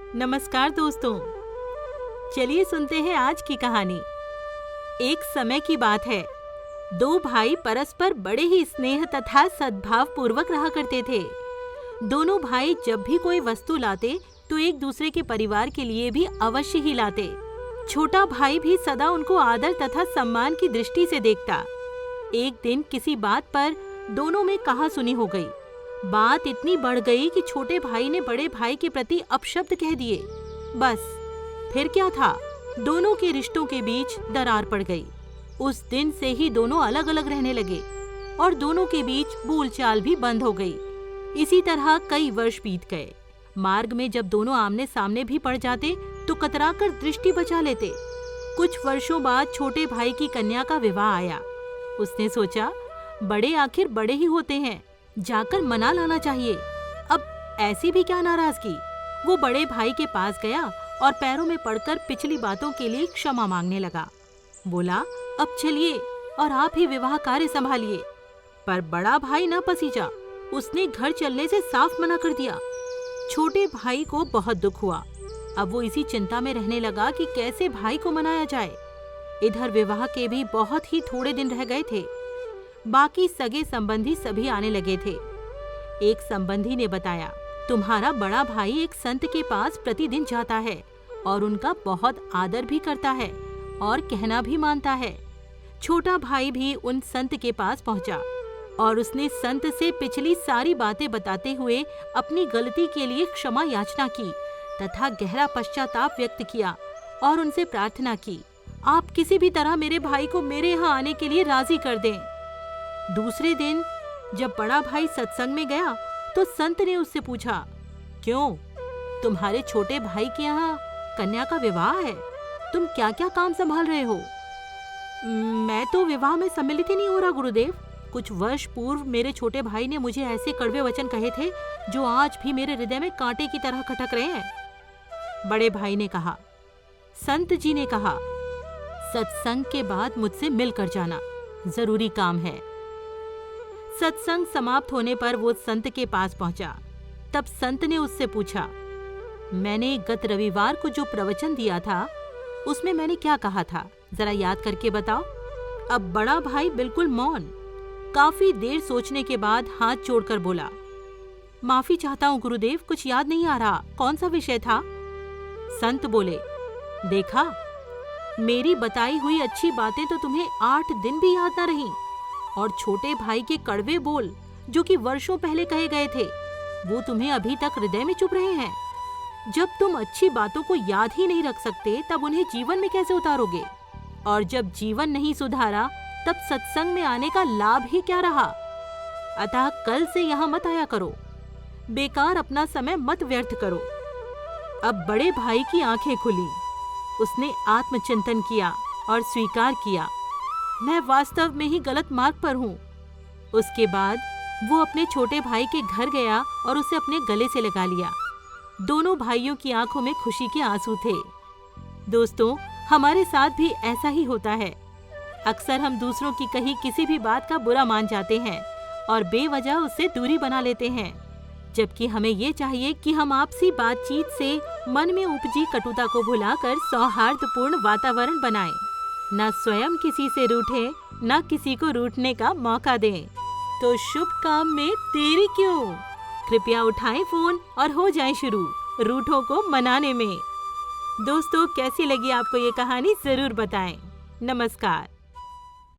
नमस्कार दोस्तों, चलिए सुनते हैं आज की कहानी। एक समय की बात है, दो भाई परस्पर बड़े ही स्नेह तथा सद्भाव पूर्वक रहा करते थे। दोनों भाई जब भी कोई वस्तु लाते तो एक दूसरे के परिवार के लिए भी अवश्य ही लाते। छोटा भाई भी सदा उनको आदर तथा सम्मान की दृष्टि से देखता। एक दिन किसी बात पर दोनों में कहासुनी हो गई। बात इतनी बढ़ गई कि छोटे भाई ने बड़े भाई के प्रति अपशब्द कह दिए। बस फिर क्या था, दोनों के रिश्तों के बीच दरार पड़ गई। उस दिन से ही दोनों अलग अलग रहने लगे और दोनों के बीच बोलचाल भी बंद हो गई। इसी तरह कई वर्ष बीत गए। मार्ग में जब दोनों आमने सामने भी पड़ जाते तो कतराकर दृष्टि बचा लेते। कुछ वर्षों बाद छोटे भाई की कन्या का विवाह आया। उसने सोचा, बड़े आखिर बड़े ही होते हैं, जाकर मना लाना चाहिए। अब ऐसी भी क्या नाराजगी। वो बड़े भाई के पास गया और पैरों में पड़कर पिछली बातों के लिए क्षमा मांगने लगा। बोला, अब चलिए और आप ही विवाह कार्य संभालिए। पर बड़ा भाई न पसीजा, उसने घर चलने से साफ मना कर दिया। छोटे भाई को बहुत दुख हुआ। अब वो इसी चिंता में रहने लगा कि कैसे भाई को मनाया जाए। इधर विवाह के भी बहुत ही थोड़े दिन रह गए थे। बाकी सगे संबंधी सभी आने लगे थे। एक संबंधी ने बताया, तुम्हारा बड़ा भाई एक संत के पास प्रतिदिन जाता है और उनका बहुत आदर भी करता है और कहना भी मानता है। छोटा भाई भी उन संत के पास पहुंचा और उसने संत से पिछली सारी बातें बताते हुए अपनी गलती के लिए क्षमा याचना की तथा गहरा पश्चाताप व्यक्त किया और उनसे प्रार्थना की, आप किसी भी तरह मेरे भाई को मेरे यहाँ आने के लिए राजी कर दें। दूसरे दिन जब बड़ा भाई सत्संग में गया तो संत ने उससे पूछा, क्यों, तुम्हारे छोटे भाई के यहाँ कन्या का विवाह है, तुम क्या क्या काम संभाल रहे हो? मैं तो विवाह में सम्मिलित ही नहीं हो रहा गुरुदेव। कुछ वर्ष पूर्व मेरे छोटे भाई ने मुझे ऐसे कड़वे वचन कहे थे जो आज भी मेरे हृदय में कांटे की तरह खटक रहे हैं। बड़े भाई ने कहा। संत जी ने कहा, सत्संग के बाद मुझसे मिलकर जाना, जरूरी काम है। सत्संग समाप्त होने पर वो संत के पास पहुंचा। तब संत ने उससे पूछा, मैंने गत रविवार को जो प्रवचन दिया था उसमें मैंने क्या कहा था, जरा याद करके बताओ। अब बड़ा भाई बिल्कुल मौन, काफी देर सोचने के बाद हाथ जोड़कर बोला, माफी चाहता हूँ गुरुदेव, कुछ याद नहीं आ रहा, कौन सा विषय था? संत बोले, देखा, मेरी बताई हुई अच्छी बातें तो तुम्हें 8 दिन भी याद न रहीं और छोटे भाई के कड़वे बोल जो कि वर्षों पहले कहे गए थे वो तुम्हें अभी तक हृदय में चुभ रहे हैं। जब तुम अच्छी बातों को याद ही नहीं रख सकते तब उन्हें जीवन में कैसे उतारोगे? और जब जीवन नहीं सुधारा तब सत्संग में आने का लाभ ही क्या रहा? अतः कल से यहाँ मत आया करो, बेकार अपना समय मत व्यर्थ करो। अब बड़े भाई की आंखें खुली। उसने आत्मचिंतन किया और स्वीकार किया, मैं वास्तव में ही गलत मार्ग पर हूँ। उसके बाद वो अपने छोटे भाई के घर गया और उसे अपने गले से लगा लिया। दोनों भाइयों की आंखों में खुशी के आंसू थे। दोस्तों, हमारे साथ भी ऐसा ही होता है। अक्सर हम दूसरों की कही किसी भी बात का बुरा मान जाते हैं और बेवजह उससे दूरी बना लेते हैं, जबकि हमें ये चाहिए कि हम आपसी बातचीत से मन में उपजी कटुता को भुलाकर सौहार्दपूर्ण वातावरण बनाएं। न स्वयं किसी से रूठे, न किसी को रूठने का मौका दें। तो शुभ काम में देरी क्यों? कृपया उठाएं फोन और हो जाएं शुरू रूठों को मनाने में। दोस्तों, कैसी लगी आपको ये कहानी, जरूर बताएं। नमस्कार।